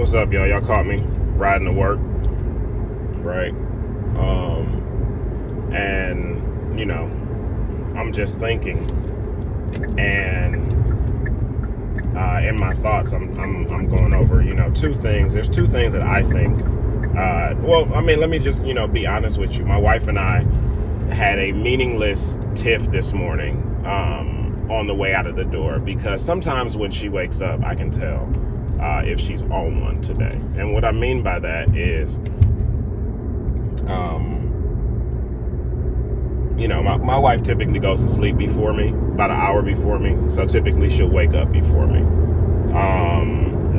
What's up, y'all? Y'all caught me riding to work, right? And I'm just thinking, and in my thoughts, I'm going over, two things. There's two things that I think. Let me just, be honest with you. My wife and I had a meaningless tiff this morning on the way out of the door, because sometimes when she wakes up, I can tell if she's on one today. And what I mean by that is, my wife typically goes to sleep before me, about an hour before me. So typically she'll wake up before me.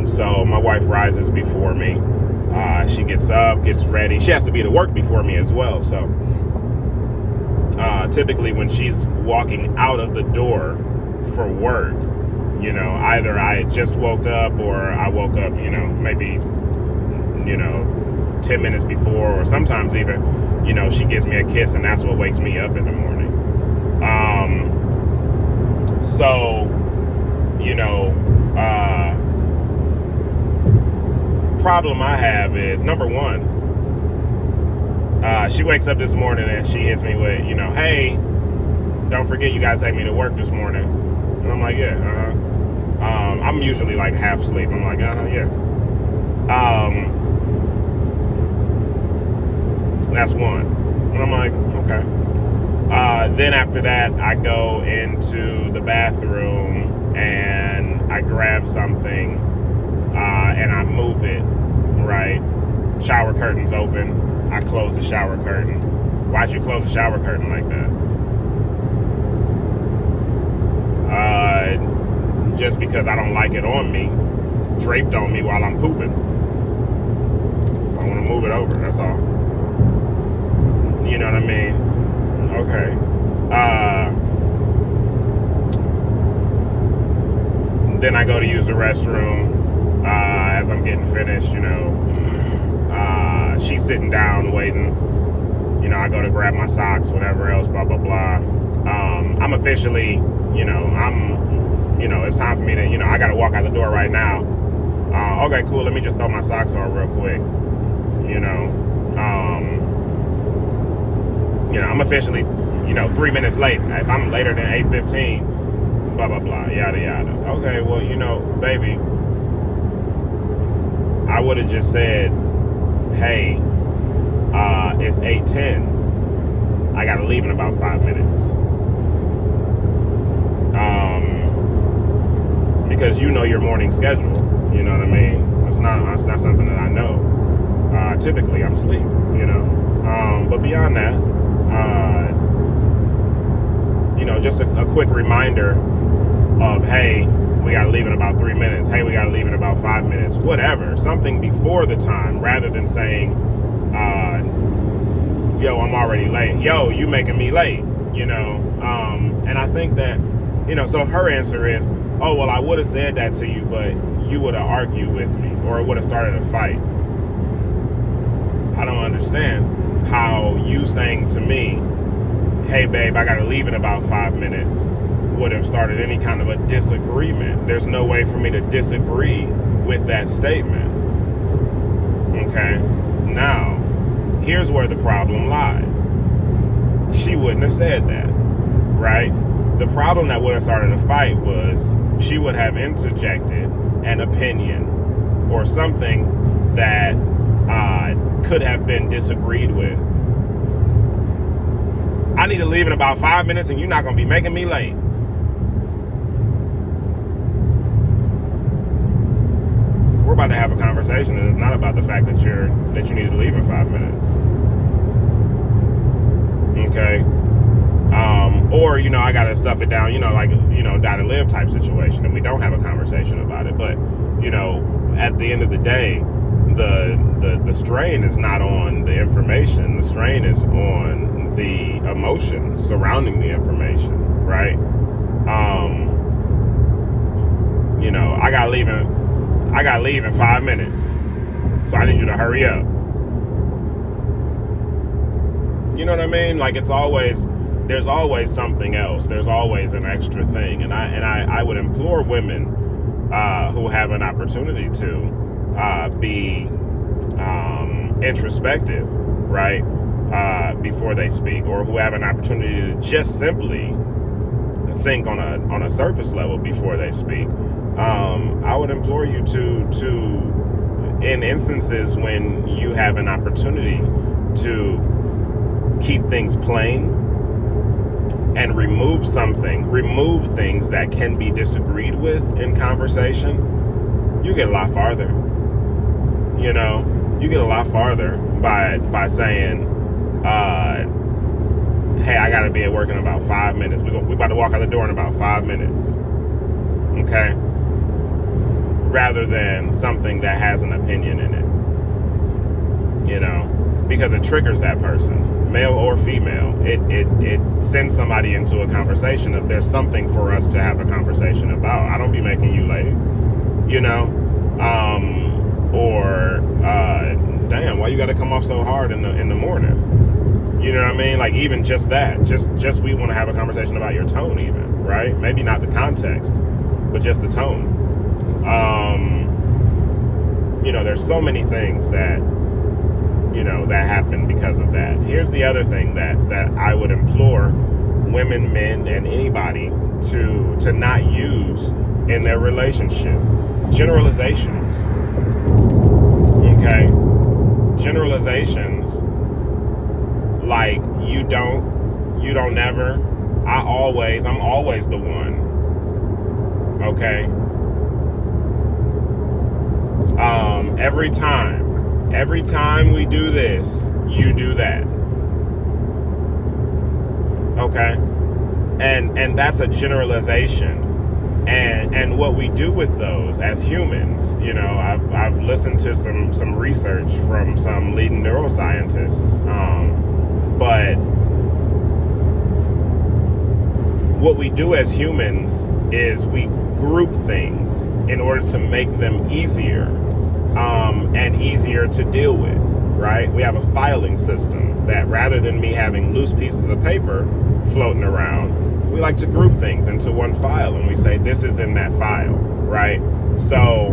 So my wife rises before me. She gets up, gets ready. She has to be to work before me as well. So typically when she's walking out of the door for work, either I just woke up or I woke up, maybe, 10 minutes before, or sometimes even, she gives me a kiss and that's what wakes me up in the morning. Problem I have is, number one, she wakes up this morning and she hits me with, hey, don't forget you gotta take me to work this morning. And I'm like, yeah, I'm usually like half asleep. I'm like, yeah. That's one. And I'm like, okay. Then after that, I go into the bathroom and I grab something and I move it, right? Shower curtain's open. I close the shower curtain. Why'd you close the shower curtain like that? Just because I don't like it on me, draped on me while I'm pooping. I want to move it over, that's all. You know what I mean? Okay. Then I go to use the restroom as I'm getting finished, she's sitting down waiting. I go to grab my socks, whatever else, blah, blah, blah. I'm officially, it's time for me to, I got to walk out the door right now. Okay, cool. Let me just throw my socks on real quick. I'm officially, 3 minutes late. If I'm later than 8:15, blah, blah, blah, yada, yada. Okay, well, baby, I would have just said, hey, it's 8:10. I got to leave in about 5 minutes. Because your morning schedule, you know what I mean? It's not something that I know. Typically I'm asleep, but beyond that, just a quick reminder of, hey, we got to leave in about 3 minutes. Hey, we got to leave in about 5 minutes, whatever, something before the time, rather than saying, yo, I'm already late. Yo, you making me late, and I think that, so her answer is, oh, well, I would have said that to you, but you would have argued with me, or it would have started a fight. I don't understand how you saying to me, hey, babe, I got to leave in about 5 minutes, would have started any kind of a disagreement. There's no way for me to disagree with that statement. Okay? Now, here's where the problem lies. She wouldn't have said that, right? The problem that would have started a fight was she would have interjected an opinion or something that could have been disagreed with. I need to leave in about 5 minutes and you're not going to be making me late. We're about to have a conversation, and it's not about the fact that you need to leave in 5 minutes. Okay? Or, I got to stuff it down, die to live type situation, and we don't have a conversation about it. But, at the end of the day, the strain is not on the information. The strain is on the emotion surrounding the information, right? I got to leave in 5 minutes, so I need you to hurry up. You know what I mean? Like, there's always something else. There's always an extra thing, and I would implore women who have an opportunity to be introspective, right, before they speak, or who have an opportunity to just simply think on a surface level before they speak. I would implore you to in instances when you have an opportunity to keep things plain and remove things that can be disagreed with in conversation, you get a lot farther. You know, you get a lot farther by saying, hey, I gotta be at work in about 5 minutes. We about to walk out the door in about 5 minutes. Okay? Rather than something that has an opinion in it. You know, because it triggers that person, male or female. It sends somebody into a conversation of there's something for us to have a conversation about. I don't be making you late, you know, or damn, why you got to come off so hard in the morning? You know what I mean? Like, even just that, just we want to have a conversation about your tone, even, right? Maybe not the context, but just the tone. You know, there's so many things that, you know, that happen because of that. Here's the other thing that I would implore women, men, and anybody to not use in their relationship. Generalizations. Okay? Generalizations like you don't never, I'm always the one. Okay? Every time we do this, you do that. Okay? And that's a generalization. And what we do with those as humans, you know, I've listened to some research from some leading neuroscientists, but what we do as humans is we group things in order to make them easier, and easier to deal with, right? We have a filing system that, rather than me having loose pieces of paper floating around, we like to group things into one file, and we say this is in that file, right? So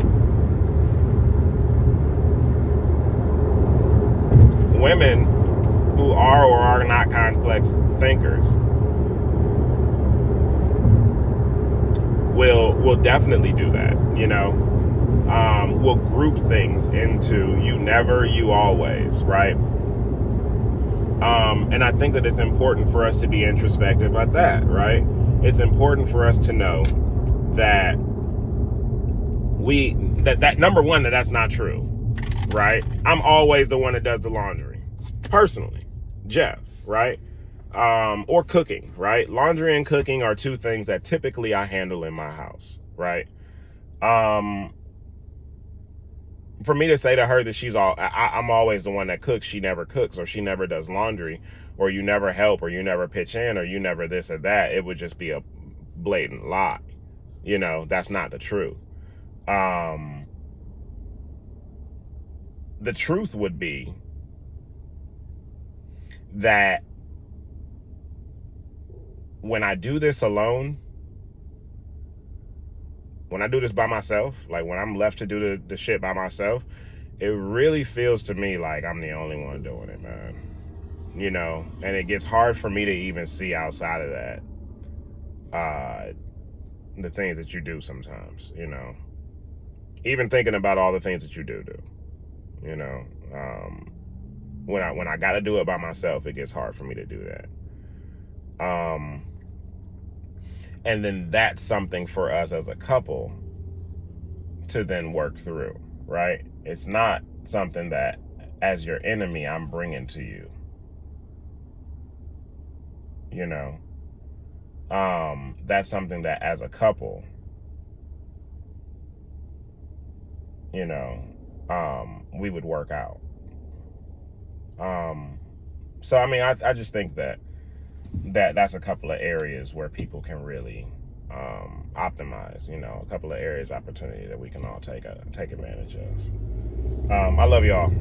women who are or are not complex thinkers will definitely do that, you know. We'll group things into you never, you always, right? And I think that it's important for us to be introspective at that, right? It's important for us to know that that number one, that's not true, right? I'm always the one that does the laundry, personally, Jeff, right? Or cooking, right? Laundry and cooking are two things that typically I handle in my house, right? For me to say to her that I'm always the one that cooks, she never cooks, or she never does laundry, or you never help, or you never pitch in, or you never this or that, it would just be a blatant lie. You know, that's not the truth. The truth would be that when I do this alone, when I do this by myself, like when I'm left to do the shit by myself, it really feels to me like I'm the only one doing it, man. You know, and it gets hard for me to even see outside of that, the things that you do sometimes, you know. Even thinking about all the things that you do, you know. When I gotta do it by myself, it gets hard for me to do that. And then that's something for us as a couple to then work through, right? It's not something that, as your enemy, I'm bringing to you. You know? That's something that, as a couple, you know, we would work out. So, I mean, I just think that's a couple of areas where people can really optimize, you know, a couple of areas of opportunity that we can all take advantage of. I love y'all.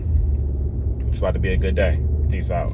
It's about to be a good day. Peace out.